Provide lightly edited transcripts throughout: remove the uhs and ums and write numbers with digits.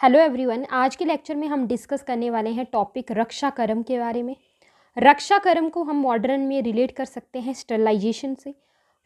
Hello everyone. आज के lecture में हम डिस्कस करने वाले हैं टॉपिक रक्षा कर्म के बारे में। रक्षा कर्म को हम मॉडर्न में रिलेट कर सकते हैं स्टरलाइजेशन से।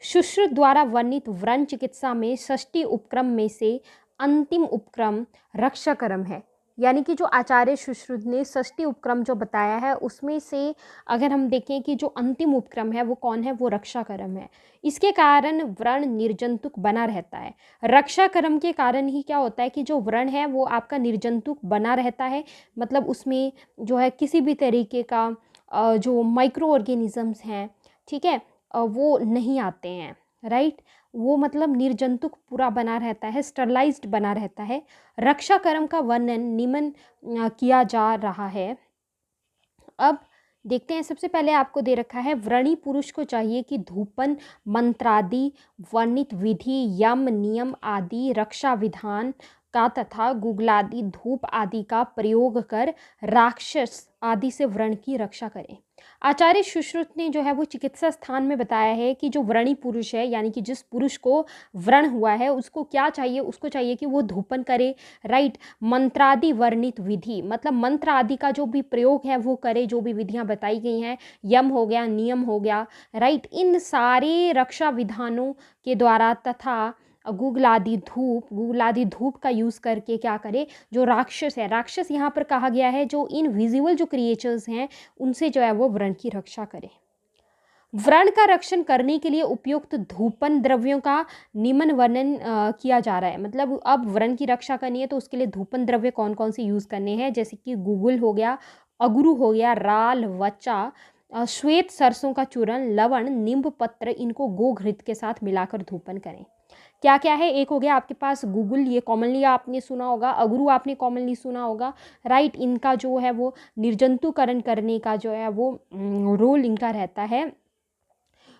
सुश्रुत द्वारा वर्णित व्रण चिकित्सा में षष्ठी उपक्रम में से अंतिम उपक्रम रक्षा कर्म है। यानी कि जो आचार्य सुश्रुत ने षष्ठी उपक्रम जो बताया है उसमें से अगर हम देखें कि जो अंतिम उपक्रम है वो कौन है, वो रक्षा कर्म है। इसके कारण व्रण निर्जंतुक बना रहता है। रक्षा कर्म के कारण ही क्या होता है कि जो व्रण है वो आपका निर्जंतुक बना रहता है। मतलब उसमें जो है किसी भी तरीके का जो माइक्रो ऑर्गेनिजम्स हैं, ठीक है, वो नहीं आते हैं, राइट। वो मतलब निर्जंतुक पूरा बना रहता है, स्टरलाइज्ड बना रहता है। रक्षा कर्म का वर्णन निम्न किया जा रहा है। अब देखते हैं, सबसे पहले आपको दे रखा है व्रणी पुरुष को चाहिए कि धूपन मंत्रादि वर्णित विधि यम नियम आदि रक्षा विधान का तथा गुगलादि धूप आदि का प्रयोग कर राक्षस आदि से व्रण की रक्षा करें। आचार्य सुश्रुत ने जो है वो चिकित्सा स्थान में बताया है कि जो व्रणी पुरुष है, यानी कि जिस पुरुष को व्रण हुआ है उसको क्या चाहिए, उसको चाहिए कि वो धूपन करे, राइट। मंत्रादि वर्णित विधि मतलब मंत्र आदि का जो भी प्रयोग है वो करे, जो भी विधियां बताई गई हैं, यम हो गया, नियम हो गया, राइट। इन सारे रक्षा विधानों के द्वारा तथा गुगलादि धूप का यूज़ करके क्या करे, जो राक्षस है, राक्षस यहाँ पर कहा गया है जो इनविजिबल जो क्रिएचर्स हैं उनसे जो है वो व्रण की रक्षा करे। व्रण का रक्षण करने के लिए उपयुक्त धूपन द्रव्यों का निम्न वर्णन किया जा रहा है। मतलब अब व्रण की रक्षा करनी है तो उसके लिए धूपन द्रव्य कौन कौन से यूज़ करने हैं, जैसे कि गुगुल हो गया, अगरू हो गया, राल, वचा, श्वेत सरसों का चूर्ण, लवण, नींब पत्र, इनको गोघृत के साथ मिलाकर धूपन करें। क्या क्या है, एक हो गया आपके पास गुगुल, ये कॉमनली आपने सुना होगा, अगरू आपने कॉमनली सुना होगा, राइट। इनका जो है वो निर्जंतुकरण करने का जो है वो रोल इनका रहता है।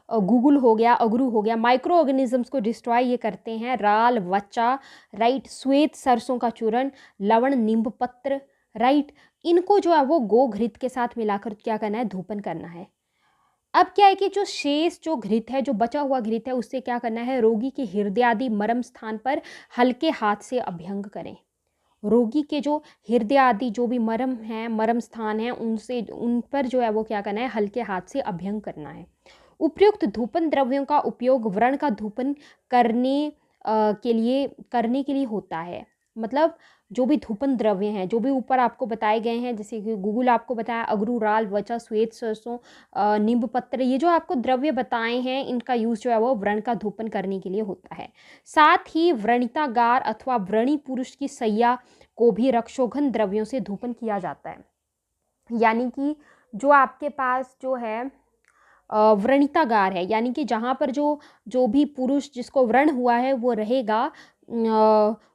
गूगल हो गया, अगरू हो गया, माइक्रो ऑर्गेनिजम्स को डिस्ट्रॉय ये करते हैं। राल, वचा, राइट, श्वेत सरसों का चूर्ण, लवण, नींब पत्र, राइट। इनको जो है वो गोघृत के साथ मिलाकर क्या करना है, धूपन करना है। अब क्या है कि जो शेष जो घृत है, जो बचा हुआ घृत है, उससे क्या करना है, रोगी के हृदय आदि मर्म स्थान पर हल्के हाथ से अभ्यंग करें। रोगी के जो हृदय आदि जो भी मर्म है, मर्म स्थान है, उनसे उन पर जो है वो क्या करना है, हल्के हाथ से अभ्यंग करना है। उपयुक्त धूपन द्रव्यों का उपयोग व्रण का धूपन करने के लिए होता है। मतलब जो भी धूपन द्रव्य हैं, जो भी ऊपर आपको बताए गए हैं, जैसे कि गूगल आपको बताया, अगरू, राल, वचा, श्वेत सरसों, नींब पत्र, ये जो आपको द्रव्य बताए हैं इनका यूज जो है वो व्रण का धूपन करने के लिए होता है। साथ ही व्रणितागार अथवा व्रणी पुरुष की सैया को भी रक्षोघन द्रव्यों से धूपन किया जाता है। यानी कि जो आपके पास जो है व्रणितागार है, यानी कि जहाँ पर जो जो भी पुरुष जिसको व्रण हुआ है वो रहेगा,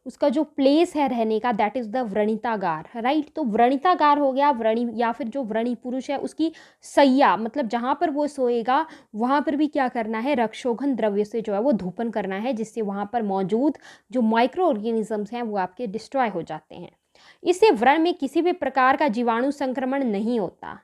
उसका जो प्लेस है रहने का, दैट इज द व्रणितागार, राइट। तो व्रणितागार हो गया व्रणी, या फिर जो व्रणी पुरुष है उसकी सैया, मतलब जहाँ पर वो सोएगा वहाँ पर भी क्या करना है, रक्षोघन द्रव्य से जो है वो धूपन करना है, जिससे वहाँ पर मौजूद जो माइक्रो ऑर्गेनिजम्स हैं वो आपके डिस्ट्रॉय हो जाते हैं। इससे व्रण में किसी भी प्रकार का जीवाणु संक्रमण नहीं होता।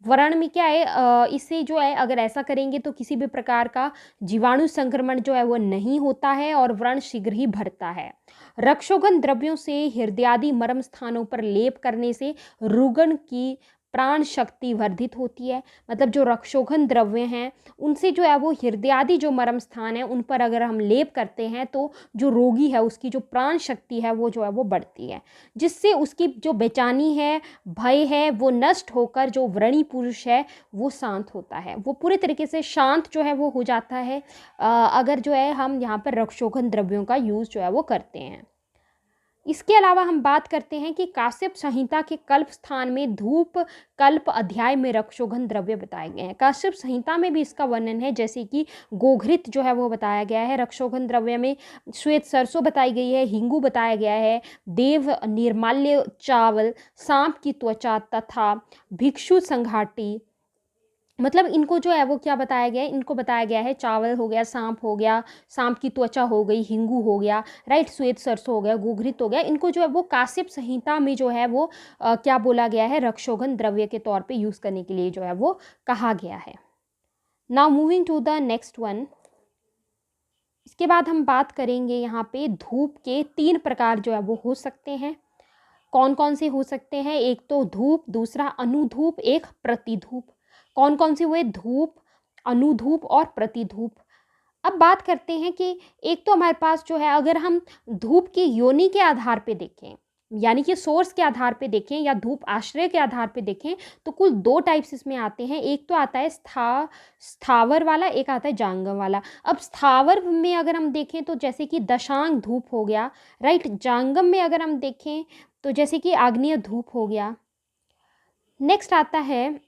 व्रण में क्या है, इससे जो है अगर ऐसा करेंगे तो किसी भी प्रकार का जीवाणु संक्रमण जो है वो नहीं होता है और व्रण शीघ्र ही भरता है। रक्षोघन द्रव्यों से हृदयादि मर्म स्थानों पर लेप करने से रुगण की प्राण शक्ति वर्धित होती है। मतलब जो रक्षोघन द्रव्य हैं उनसे जो है वो हृदयादि जो मर्म स्थान है उन पर अगर हम लेप करते हैं तो जो रोगी है उसकी जो प्राण शक्ति है वो जो है वो बढ़ती है, जिससे उसकी जो बेचैनी है, भय है, वो नष्ट होकर जो व्रणी पुरुष है वो शांत होता है, वो पूरे तरीके से शांत जो है वो हो जाता है अगर जो है हम यहाँ पर रक्षोघन द्रव्यों का यूज़ जो है वो करते हैं। इसके अलावा हम बात करते हैं कि काश्यप संहिता के कल्प स्थान में धूप कल्प अध्याय में रक्षोघन द्रव्य बताए गए हैं। काश्यप संहिता में भी इसका वर्णन है, जैसे कि गोघृत जो है वो बताया गया है रक्षोघन द्रव्य में, श्वेत सरसों बताई गई है, हिंगू बताया गया है, देव निर्माल्य चावल, सांप की त्वचा तथा भिक्षु संघाटी, मतलब इनको जो है वो क्या बताया गया है, इनको बताया गया है चावल हो गया, सांप हो गया, सांप की त्वचा हो गई, हिंगू हो गया, राइट, श्वेत सरसों हो गया, गुघृत हो गया, इनको जो है वो काश्यप संहिता में जो है वो क्या बोला गया है, रक्षोघन द्रव्य के तौर पे यूज करने के लिए जो है वो कहा गया है। Now moving to the next one. इसके बाद हम बात करेंगे यहाँ पे धूप के 3 प्रकार जो है वो हो सकते हैं। कौन कौन से हो सकते हैं? एक तो धूप, दूसरा अनुधूप, एक प्रतिधूप। कौन कौन से हुए? धूप, अनुधूप और प्रतिधूप। अब बात करते हैं कि एक तो हमारे पास जो है, अगर हम धूप की योनि के आधार पे देखें, यानी कि सोर्स के आधार पे देखें या धूप आश्रय के आधार पे देखें, तो कुल दो टाइप्स इसमें आते हैं। एक तो आता है स्थावर वाला, एक आता है जांगम वाला। अब स्थावर में अगर हम देखें तो जैसे कि दशांग धूप हो गया, राइट। जांगम में अगर हम देखें तो जैसे कि आग्नेय धूप हो गया। नेक्स्ट आता है,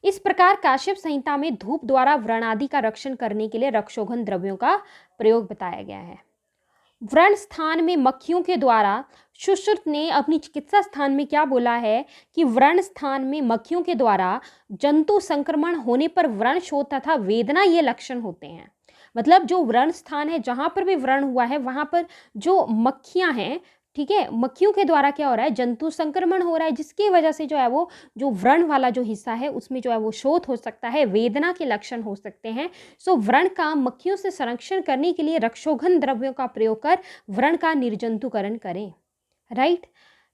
इस प्रकार काश्यप संहिता में धूप द्वारा व्रण आदि का रक्षण करने के लिए रक्षोघन द्रव्यों का प्रयोग बताया गया है। व्रण स्थान में मक्खियों के द्वारा, सुश्रुत ने अपनी चिकित्सा स्थान में क्या बोला है कि व्रण स्थान में मक्खियों के द्वारा जंतु संक्रमण होने पर व्रण शोथ तथा वेदना ये लक्षण होते हैं। मतलब जो व्रण स्थान है, जहां पर भी व्रण हुआ है, वहां पर जो मक्खियां हैं, ठीक है, मक्खियों के द्वारा क्या हो रहा है? जंतु संक्रमण हो रहा है, जिसकी वजह से जो है वो जो व्रण वाला जो हिस्सा है उसमें जो है वो शोथ हो सकता है, वेदना के लक्षण हो सकते हैं। सो व्रण का मक्खियों से संरक्षण करने के लिए रक्षोघन द्रव्यों का प्रयोग कर व्रण का निर्जंतुकरण करें, राइट।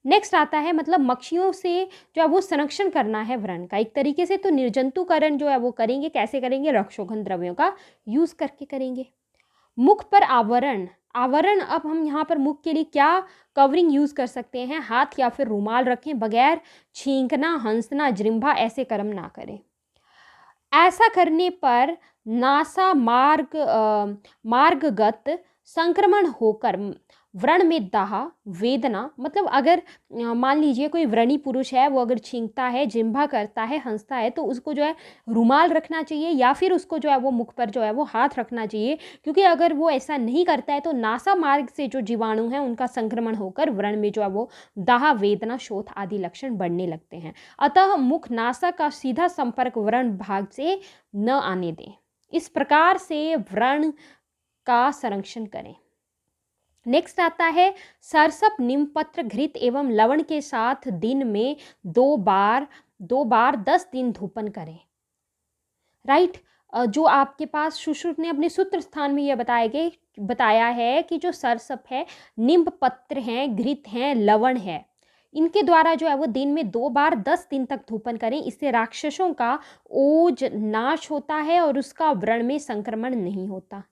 नेक्स्ट आता है, मतलब मक्खियों से जो है वो संरक्षण करना है व्रण का एक तरीके से, तो निर्जंतुकरण जो है वो करेंगे, कैसे करेंगे? रक्षोघन द्रव्यों का यूज करके करेंगे। मुख पर आवरण, आवरण, अब हम यहाँ पर मुख के लिए क्या कवरिंग यूज कर सकते हैं? हाथ या फिर रुमाल रखें, बगैर छींकना, हंसना, जृंभा ऐसे कर्म ना करें। ऐसा करने पर नासा मार्गगत संक्रमण होकर व्रण में दाह, वेदना, मतलब अगर मान लीजिए कोई व्रणी पुरुष है, वो अगर छींकता है, जिह्वा करता है, हंसता है, तो उसको जो है रुमाल रखना चाहिए या फिर उसको जो है वो मुख पर जो है वो हाथ रखना चाहिए, क्योंकि अगर वो ऐसा नहीं करता है तो नासा मार्ग से जो जीवाणु हैं उनका संक्रमण होकर व्रण में जो है वो दाह, वेदना, शोथ आदि लक्षण बढ़ने लगते हैं। अतः मुख नासा का सीधा संपर्क व्रण भाग से न आने दें। इस प्रकार से व्रण का संरक्षण करें। नेक्स्ट आता है, सरसप, नीमपत्र, घृत एवं लवण के साथ दिन में 2 बार 10 दिन धूपन करें, राइट। जो आपके पास सुश्रुत ने अपने सूत्र स्थान में यह बताया है कि जो सरसप है, नीम पत्र हैं, घृत हैं, लवण है, इनके द्वारा जो है वो दिन में 2 बार 10 दिन तक धूपन करें। इससे राक्षसों का ओज नाश होता है और उसका व्रण में संक्रमण नहीं होता।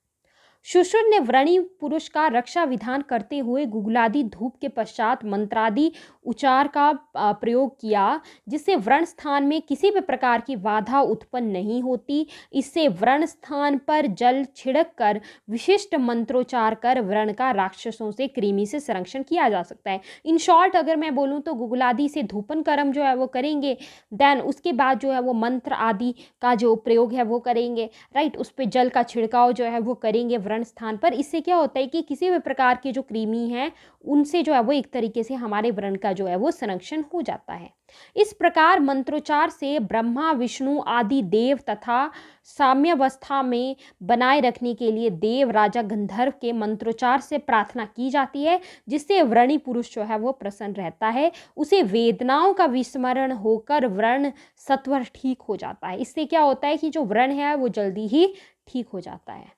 सुश्रुत ने व्रणी पुरुष का रक्षा विधान करते हुए गुगलादि धूप के पश्चात मंत्रादि उच्चार का प्रयोग किया, जिससे व्रण स्थान में किसी भी प्रकार की बाधा उत्पन्न नहीं होती। इससे व्रण स्थान पर जल छिड़क कर विशिष्ट मंत्रोच्चार कर व्रण का राक्षसों से, कृमि से संरक्षण किया जा सकता है। इन शॉर्ट अगर मैं बोलूँ तो गुगलादि से धूपन कर्म जो है वो करेंगे, देन उसके बाद जो है वो मंत्र आदि का जो प्रयोग है वो करेंगे, राइट। उस पर जल का छिड़काव जो है वो करेंगे व्रण स्थान पर। इससे क्या होता है कि किसी भी प्रकार के जो कृमि हैं उनसे जो है वो एक तरीके से हमारे व्रण का जो है वो संरक्षण हो जाता है। इस प्रकार मंत्रोच्चार से ब्रह्मा, विष्णु आदि देव तथा साम्यावस्था में बनाए रखने के लिए देव, राजा, गंधर्व के मंत्रोच्चार से प्रार्थना की जाती है, जिससे व्रणी पुरुष जो है वो प्रसन्न रहता है। उसे वेदनाओं का विस्मरण होकर व्रण सत्वर ठीक हो जाता है। इससे क्या होता है कि जो व्रण है वो जल्दी ही ठीक हो जाता है।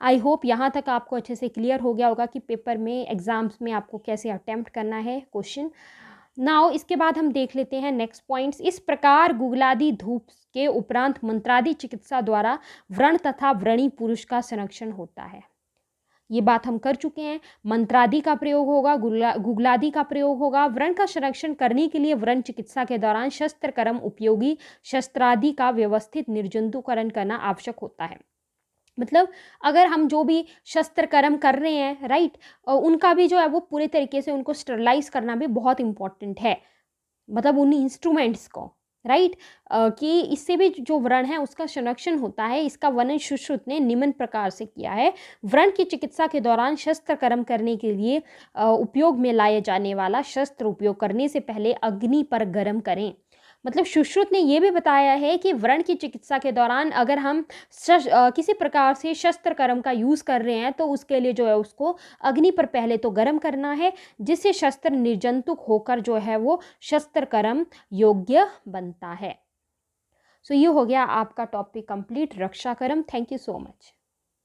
आई होप यहाँ तक आपको अच्छे से क्लियर हो गया होगा कि पेपर में, एग्जाम्स में आपको कैसे अटेम्प्ट करना है क्वेश्चन। नाउ इसके बाद हम देख लेते हैं नेक्स्ट पॉइंट्स। इस प्रकार गुगलादि धूप के उपरांत मंत्रादि चिकित्सा द्वारा व्रण तथा व्रणी पुरुष का संरक्षण होता है। ये बात हम कर चुके हैं। मंत्रादि का प्रयोग होगा, गुगलादि का प्रयोग होगा। व्रण का संरक्षण करने के लिए व्रण चिकित्सा के दौरान शस्त्र कर्म उपयोगी शस्त्रादि का व्यवस्थित निर्जंतुकरण करना आवश्यक होता है। मतलब अगर हम जो भी शस्त्र कर्म कर रहे हैं, राइट, उनका भी जो है वो पूरे तरीके से उनको स्टरलाइज करना भी बहुत इंपॉर्टेंट है, मतलब उन इंस्ट्रूमेंट्स को, राइट, कि इससे भी जो व्रण है उसका संरक्षण होता है। इसका वर्णन सुश्रुत ने निम्न प्रकार से किया है। व्रण की चिकित्सा के दौरान शस्त्र कर्म करने के लिए उपयोग में लाए जाने वाला शस्त्र उपयोग करने से पहले अग्नि पर गर्म करें। मतलब सुश्रुत ने यह भी बताया है कि व्रण की चिकित्सा के दौरान अगर हम किसी प्रकार से शस्त्र कर्म का यूज़ कर रहे हैं तो उसके लिए जो है उसको अग्नि पर पहले तो गर्म करना है, जिससे शस्त्र निर्जंतुक होकर जो है वो शस्त्र कर्म योग्य बनता है। सो ये हो गया आपका टॉपिक कंप्लीट, रक्षा कर्म। Thank you so much.